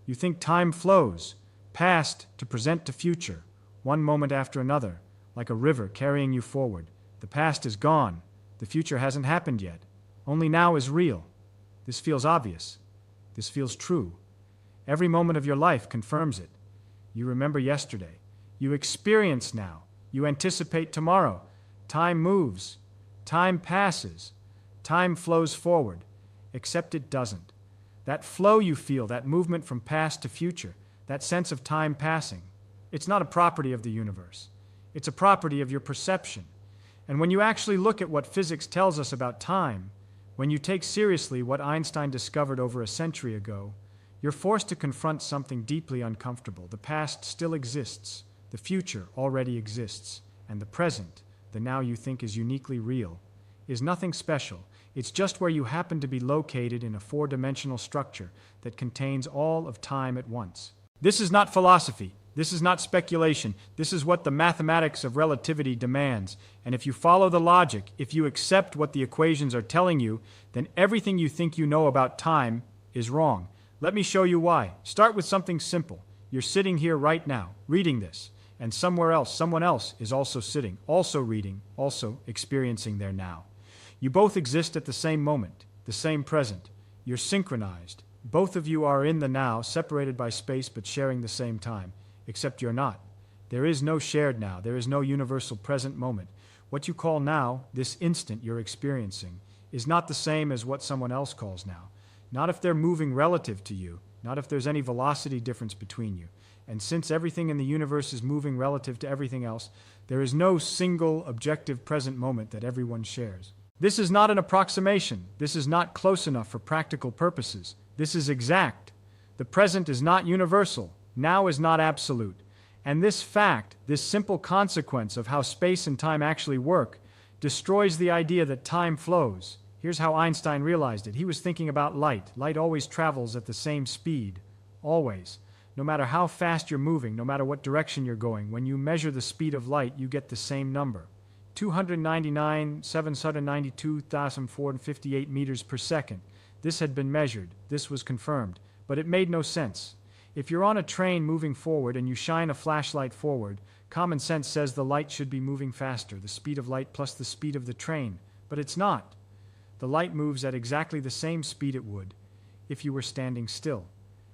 You think time flows, past to present to future, one moment after another, like a river carrying you forward. The past is gone. The future hasn't happened yet. Only now is real. This feels obvious. This feels true. Every moment of your life confirms it. You remember yesterday. You experience now. You anticipate tomorrow. Time moves. Time passes. Time flows forward. Except it doesn't. That flow you feel, that movement from past to future, that sense of time passing, it's not a property of the universe. It's a property of your perception. And when you actually look at what physics tells us about time, when you take seriously what Einstein discovered over a century ago, you're forced to confront something deeply uncomfortable. The past still exists. The future already exists. And the present, the now you think is uniquely real, is nothing special. It's just where you happen to be located in a four-dimensional structure that contains all of time at once. This is not philosophy. This is not speculation. This is what the mathematics of relativity demands. And if you follow the logic, if you accept what the equations are telling you, then everything you think you know about time is wrong. Let me show you why. Start with something simple. You're sitting here right now, reading this, and somewhere else, someone else is also sitting, also reading, also experiencing their now. You both exist at the same moment, the same present. You're synchronized. Both of you are in the now, separated by space but sharing the same time. Except you're not. There is no shared now. There is no universal present moment. What you call now, this instant you're experiencing, is not the same as what someone else calls now. Not if they're moving relative to you. Not if there's any velocity difference between you. And since everything in the universe is moving relative to everything else, there is no single objective present moment that everyone shares. This is not an approximation. This is not close enough for practical purposes. This is exact. The present is not universal. Now is not absolute. And this fact, this simple consequence of how space and time actually work, destroys the idea that time flows. Here's how Einstein realized it. He was thinking about light. Light always travels at the same speed. Always. No matter how fast you're moving, no matter what direction you're going, when you measure the speed of light, you get the same number. 299,792,458 meters per second. This had been measured. This was confirmed. But it made no sense. If you're on a train moving forward and you shine a flashlight forward, common sense says the light should be moving faster, the speed of light plus the speed of the train. But it's not. The light moves at exactly the same speed it would if you were standing still.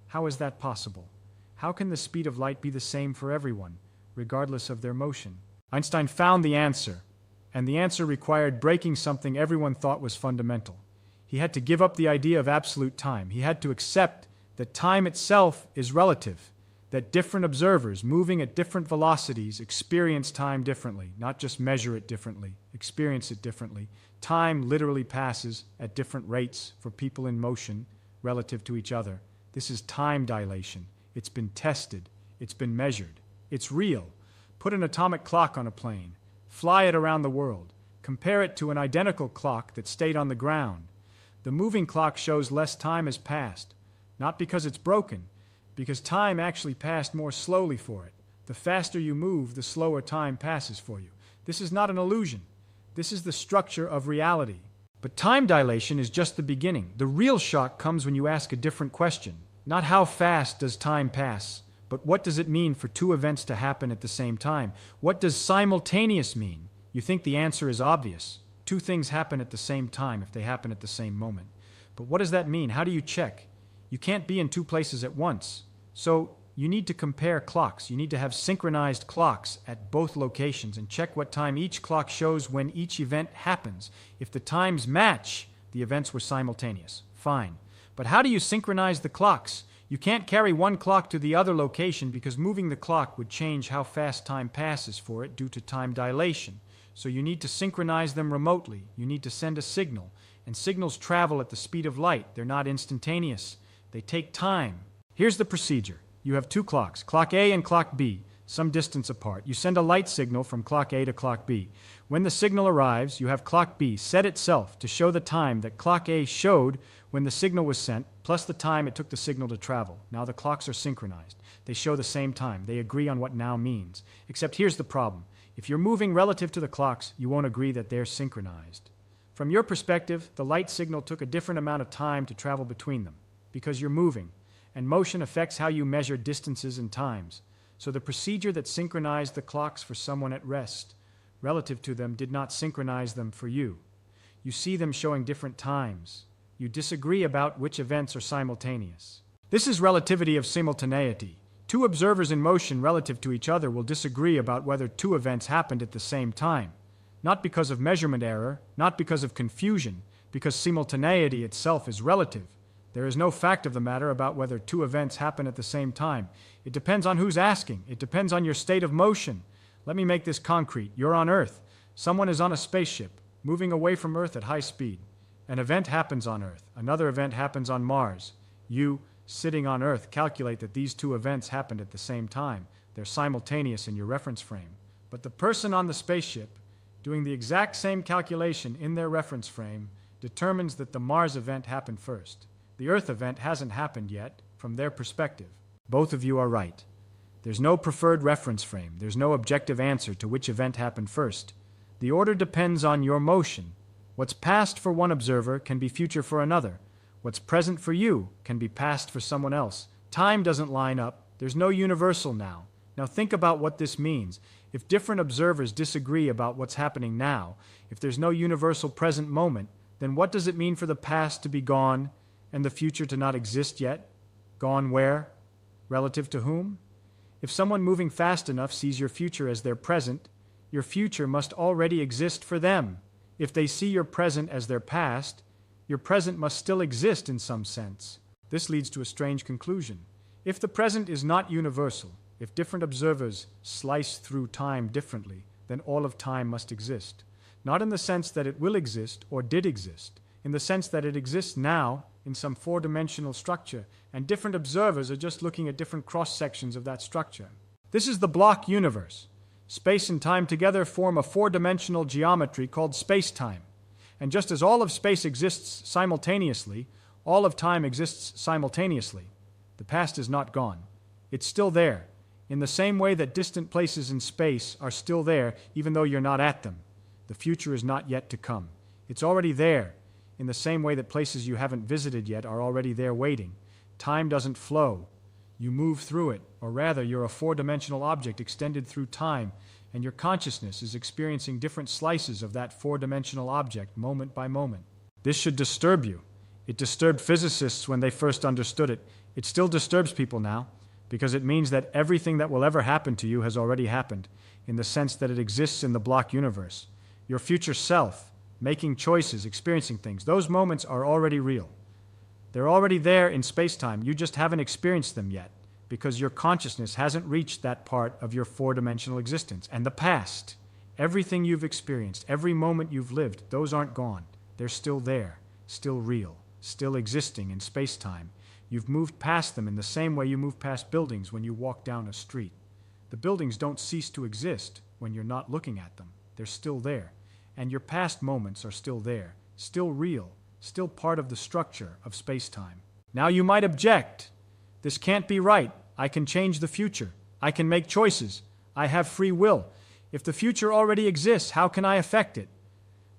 How is that possible? How can the speed of light be the same for everyone, regardless of their motion? Einstein found the answer, and the answer required breaking something everyone thought was fundamental. He had to give up the idea of absolute time. He had to accept that time itself is relative, that different observers moving at different velocities experience time differently, not just measure it differently, experience it differently. Time literally passes at different rates for people in motion relative to each other. This is time dilation. It's been tested. It's been measured. It's real. Put an atomic clock on a plane. Fly it around the world. Compare it to an identical clock that stayed on the ground. The moving clock shows less time has passed. Not because it's broken, because time actually passed more slowly for it. The faster you move, the slower time passes for you. This is not an illusion. This is the structure of reality. But time dilation is just the beginning. The real shock comes when you ask a different question. Not how fast does time pass, but what does it mean for two events to happen at the same time? What does simultaneous mean? You think the answer is obvious. Two things happen at the same time if they happen at the same moment. But what does that mean? How do you check? You can't be in two places at once. So you need to compare clocks. You need to have synchronized clocks at both locations and check what time each clock shows when each event happens. If the times match, the events were simultaneous. Fine. But how do you synchronize the clocks? You can't carry one clock to the other location because moving the clock would change how fast time passes for it due to time dilation. So you need to synchronize them remotely. You need to send a signal. And signals travel at the speed of light. They're not instantaneous. They take time. Here's the procedure. You have two clocks, clock A and clock B, some distance apart. You send a light signal from clock A to clock B. When the signal arrives, you have clock B set itself to show the time that clock A showed when the signal was sent, plus the time it took the signal to travel. Now the clocks are synchronized. They show the same time. They agree on what now means. Except here's the problem. If you're moving relative to the clocks, you won't agree that they're synchronized. From your perspective, the light signal took a different amount of time to travel between them, because you're moving. and motion affects how you measure distances and times. So the procedure that synchronized the clocks for someone at rest, relative to them, did not synchronize them for you. You see them showing different times. You disagree about which events are simultaneous. This is relativity of simultaneity. Two observers in motion relative to each other will disagree about whether two events happened at the same time. Not because of measurement error, not because of confusion, because simultaneity itself is relative. There is no fact of the matter about whether two events happen at the same time. It depends on who's asking. It depends on your state of motion. Let me make this concrete. You're on Earth. Someone is on a spaceship, moving away from Earth at high speed. An event happens on Earth. Another event happens on Mars. You, sitting on Earth, calculate that these two events happened at the same time. They're simultaneous in your reference frame. But the person on the spaceship, doing the exact same calculation in their reference frame, determines that the Mars event happened first. The Earth event hasn't happened yet, from their perspective. Both of you are right. There's no preferred reference frame. There's no objective answer to which event happened first. The order depends on your motion. What's past for one observer can be future for another. What's present for you can be past for someone else. Time doesn't line up. There's no universal now. Now think about what this means. If different observers disagree about what's happening now, if there's no universal present moment, then what does it mean for the past to be gone and the future to not exist yet? Gone where? Relative to whom? If someone moving fast enough sees your future as their present, your future must already exist for them. If they see your present as their past, your present must still exist in some sense. This leads to a strange conclusion. If the present is not universal, if different observers slice through time differently, then all of time must exist. Not in the sense that it will exist or did exist, in the sense that it exists now in some four-dimensional structure, and different observers are just looking at different cross-sections of that structure. This is the block universe. Space and time together form a four-dimensional geometry called spacetime. And just as all of space exists simultaneously, all of time exists simultaneously. The past is not gone. It's still there, in the same way that distant places in space are still there even though you're not at them. The future is not yet to come. It's already there, in the same way that places you haven't visited yet are already there waiting. Time doesn't flow. You move through it, or rather, you're a four-dimensional object extended through time, and your consciousness is experiencing different slices of that four-dimensional object moment by moment. This should disturb you. It disturbed physicists when they first understood it. It still disturbs people now, because it means that everything that will ever happen to you has already happened, in the sense that it exists in the block universe. Your future self, making choices, experiencing things, those moments are already real. They're already there in space-time. You just haven't experienced them yet, because your consciousness hasn't reached that part of your four-dimensional existence. And the past, everything you've experienced, every moment you've lived, those aren't gone. They're still there, still real, still existing in space-time. You've moved past them in the same way you move past buildings when you walk down a street. The buildings don't cease to exist when you're not looking at them. They're still there. And your past moments are still there, still real, still part of the structure of space-time. Now you might object. This can't be right. I can change the future. I can make choices. I have free will. If the future already exists, how can I affect it?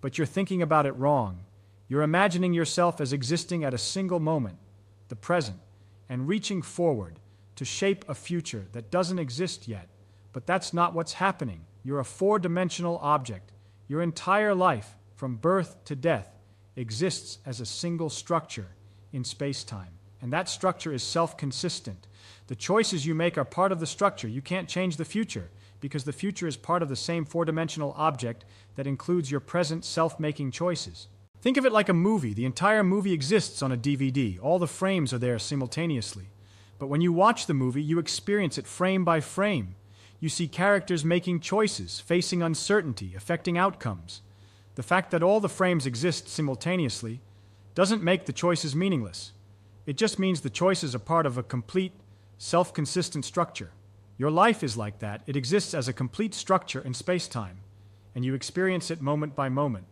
But you're thinking about it wrong. You're imagining yourself as existing at a single moment, the present, and reaching forward to shape a future that doesn't exist yet. But that's not what's happening. You're a four-dimensional object. Your entire life, from birth to death, exists as a single structure in space-time. And that structure is self-consistent. The choices you make are part of the structure. You can't change the future, because the future is part of the same four-dimensional object that includes your present self-making choices. Think of it like a movie. The entire movie exists on a DVD. All the frames are there simultaneously. But when you watch the movie, you experience it frame by frame. You see characters making choices, facing uncertainty, affecting outcomes. The fact that all the frames exist simultaneously doesn't make the choices meaningless. It just means the choices are part of a complete, self-consistent structure. Your life is like that. It exists as a complete structure in space-time, and you experience it moment by moment,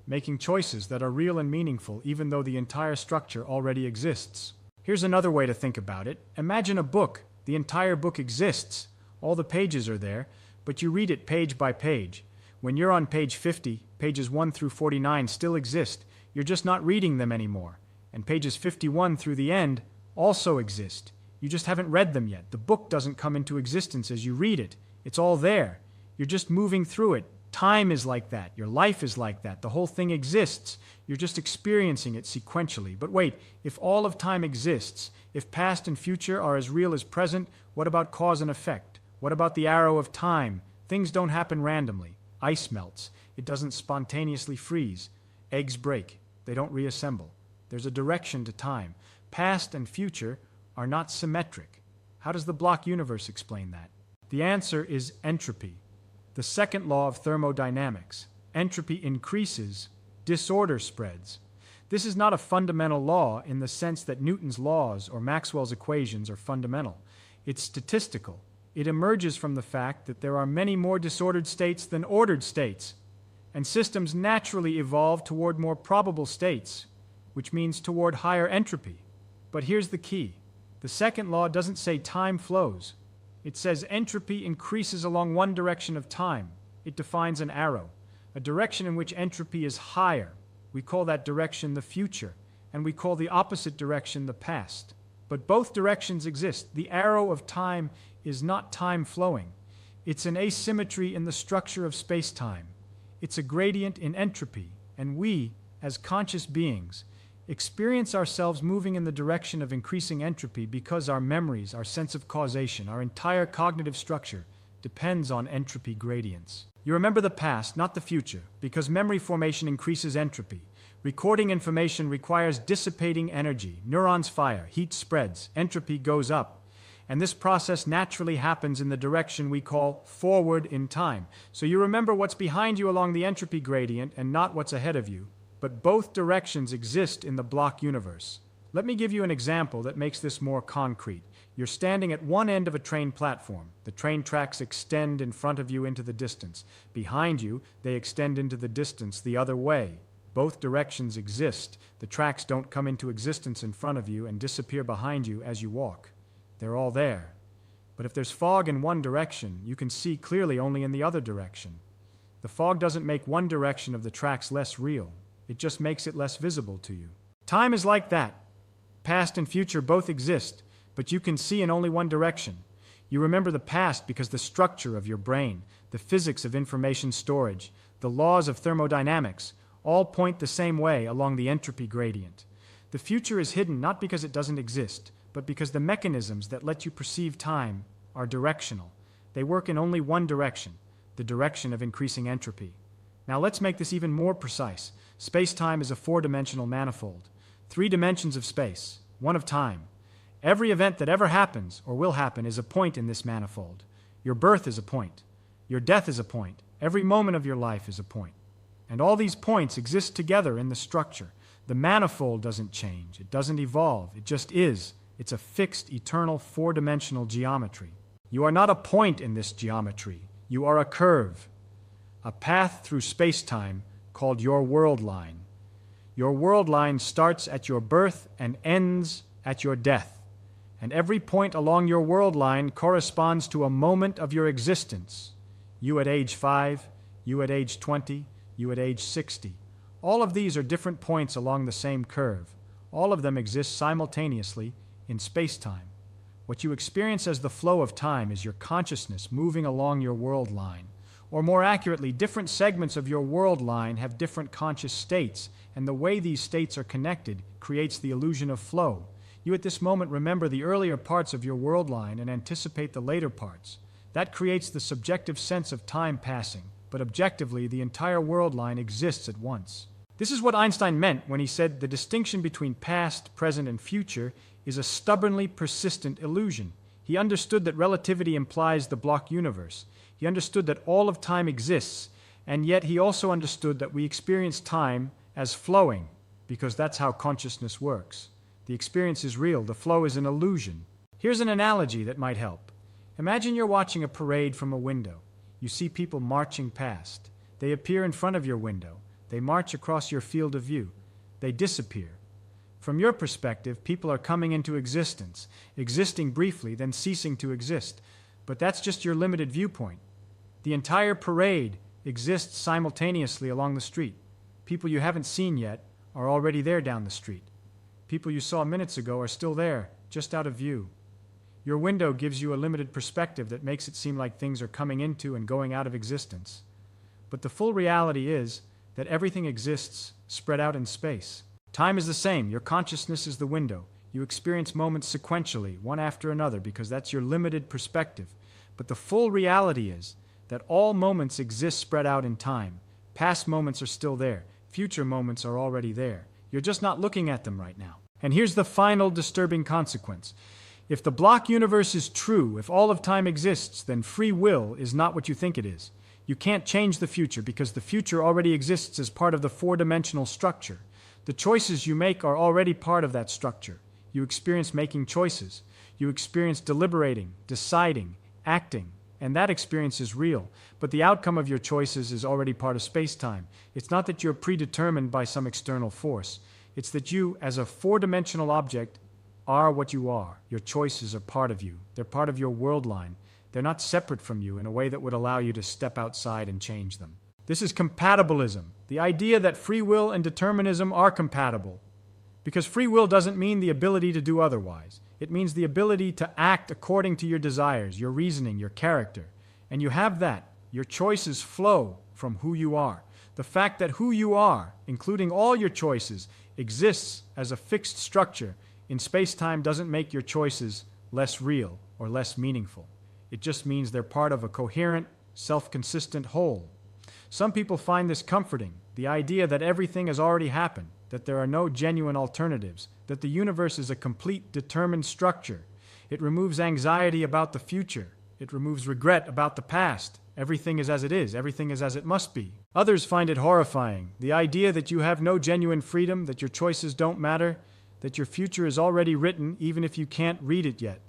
making choices that are real and meaningful even though the entire structure already exists. Here's another way to think about it. Imagine a book. The entire book exists. All the pages are there, but you read it page by page. When you're on page 50, pages 1 through 49 still exist. You're just not reading them anymore. And pages 51 through the end also exist. You just haven't read them yet. The book doesn't come into existence as you read it. It's all there. You're just moving through it. Time is like that. Your life is like that. The whole thing exists. You're just experiencing it sequentially. But wait, if all of time exists, if past and future are as real as present, what about cause and effect? What about the arrow of time? Things don't happen randomly. Ice melts. It doesn't spontaneously freeze. Eggs break. They don't reassemble. There's a direction to time. Past and future are not symmetric. How does the block universe explain that? The answer is entropy. The second law of thermodynamics. Entropy increases, disorder spreads. This is not a fundamental law in the sense that Newton's laws or Maxwell's equations are fundamental. It's statistical. It emerges from the fact that there are many more disordered states than ordered states, and systems naturally evolve toward more probable states, which means toward higher entropy. But here's the key. The second law doesn't say time flows. It says entropy increases along one direction of time. It defines an arrow, a direction in which entropy is higher. We call that direction the future, and we call the opposite direction the past. But both directions exist. The arrow of time is not time flowing. It's an asymmetry in the structure of space-time. It's a gradient in entropy, and we, as conscious beings, experience ourselves moving in the direction of increasing entropy because our memories, our sense of causation, our entire cognitive structure depends on entropy gradients. You remember the past, not the future, because memory formation increases entropy. Recording information requires dissipating energy. Neurons fire, heat spreads, entropy goes up. And this process naturally happens in the direction we call forward in time. So you remember what's behind you along the entropy gradient and not what's ahead of you. But both directions exist in the block universe. Let me give you an example that makes this more concrete. You're standing at one end of a train platform. The train tracks extend in front of you into the distance. Behind you, they extend into the distance the other way. Both directions exist. The tracks don't come into existence in front of you and disappear behind you as you walk. They're all there. But if there's fog in one direction, you can see clearly only in the other direction. The fog doesn't make one direction of the tracks less real. It just makes it less visible to you. Time is like that. Past and future both exist, but you can see in only one direction. You remember the past because the structure of your brain, the physics of information storage, the laws of thermodynamics, all point the same way along the entropy gradient. The future is hidden not because it doesn't exist, but because the mechanisms that let you perceive time are directional. They work in only one direction, the direction of increasing entropy. Now let's make this even more precise. Space-time is a four-dimensional manifold. 3 dimensions of space, 1 of time. Every event that ever happens or will happen is a point in this manifold. Your birth is a point. Your death is a point. Every moment of your life is a point. And all these points exist together in the structure. The manifold doesn't change. It doesn't evolve. It just is. It's a fixed, eternal, four-dimensional geometry. You are not a point in this geometry. You are a curve, a path through space-time called your world line. Your world line starts at your birth and ends at your death. And every point along your world line corresponds to a moment of your existence. You at age 5, you at age 20, you at age 60. All of these are different points along the same curve. All of them exist simultaneously in space-time. What you experience as the flow of time is your consciousness moving along your world line. Or more accurately, different segments of your world line have different conscious states, and the way these states are connected creates the illusion of flow. You at this moment remember the earlier parts of your world line and anticipate the later parts. That creates the subjective sense of time passing, but objectively the entire world line exists at once. This is what Einstein meant when he said the distinction between past, present, and future is a stubbornly persistent illusion. He understood that relativity implies the block universe. He understood that all of time exists, and yet he also understood that we experience time as flowing, because that's how consciousness works. The experience is real, the flow is an illusion. Here's an analogy that might help. Imagine you're watching a parade from a window. You see people marching past. They appear in front of your window. They march across your field of view. They disappear. From your perspective, people are coming into existence, existing briefly, then ceasing to exist. But that's just your limited viewpoint. The entire parade exists simultaneously along the street. People you haven't seen yet are already there down the street. People you saw minutes ago are still there just out of view. Your window gives you a limited perspective that makes it seem like things are coming into and going out of existence. But the full reality is that everything exists spread out in space. Time is the same. Your consciousness is the window. You experience moments sequentially, one after another, because that's your limited perspective. But the full reality is that all moments exist spread out in time. Past moments are still there. Future moments are already there. You're just not looking at them right now. And here's the final disturbing consequence. If the block universe is true, if all of time exists, then free will is not what you think it is. You can't change the future because the future already exists as part of the four-dimensional structure. The choices you make are already part of that structure. You experience making choices. You experience deliberating, deciding, acting, and that experience is real. But the outcome of your choices is already part of space-time. It's not that you're predetermined by some external force. It's that you, as a four-dimensional object, are what you are. Your choices are part of you. They're part of your world line. They're not separate from you in a way that would allow you to step outside and change them. This is compatibilism, the idea that free will and determinism are compatible. Because free will doesn't mean the ability to do otherwise. It means the ability to act according to your desires, your reasoning, your character. And you have that. Your choices flow from who you are. The fact that who you are, including all your choices, exists as a fixed structure in space-time doesn't make your choices less real or less meaningful. It just means they're part of a coherent, self-consistent whole. Some people find this comforting, the idea that everything has already happened, that there are no genuine alternatives, that the universe is a complete, determined structure. It removes anxiety about the future. It removes regret about the past. Everything is as it is. Everything is as it must be. Others find it horrifying, the idea that you have no genuine freedom, that your choices don't matter, that your future is already written even if you can't read it yet.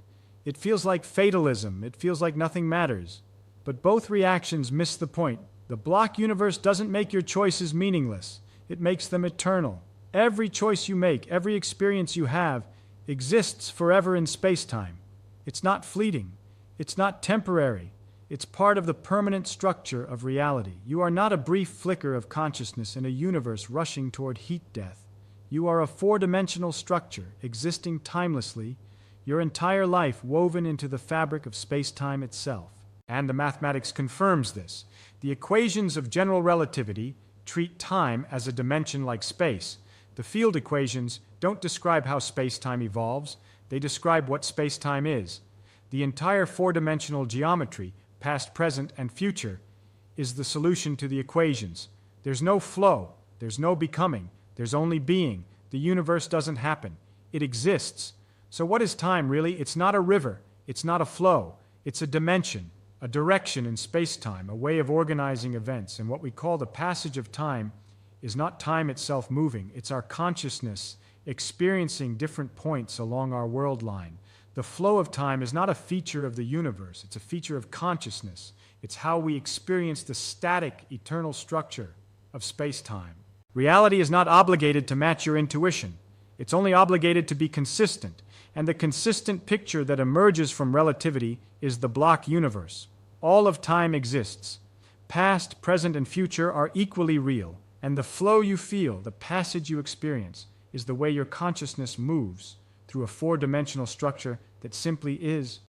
It feels like fatalism. It feels like nothing matters. But both reactions miss the point. The block universe doesn't make your choices meaningless. It makes them eternal. Every choice you make, every experience you have, exists forever in space-time. It's not fleeting. It's not temporary. It's part of the permanent structure of reality. You are not a brief flicker of consciousness in a universe rushing toward heat death. You are a four-dimensional structure, existing timelessly, your entire life woven into the fabric of space-time itself. And the mathematics confirms this. The equations of general relativity treat time as a dimension like space. The field equations don't describe how space-time evolves. They describe what space-time is. The entire four-dimensional geometry, past, present, and future, is the solution to the equations. There's no flow. There's no becoming. There's only being. The universe doesn't happen. It exists. So what is time, really? It's not a river. It's not a flow. It's a dimension, a direction in space-time, a way of organizing events. And what we call the passage of time is not time itself moving. It's our consciousness experiencing different points along our world line. The flow of time is not a feature of the universe. It's a feature of consciousness. It's how we experience the static, eternal structure of space-time. Reality is not obligated to match your intuition. It's only obligated to be consistent. And the consistent picture that emerges from relativity is the block universe. All of time exists. Past, present, and future are equally real. And the flow you feel, the passage you experience, is the way your consciousness moves through a four-dimensional structure that simply is.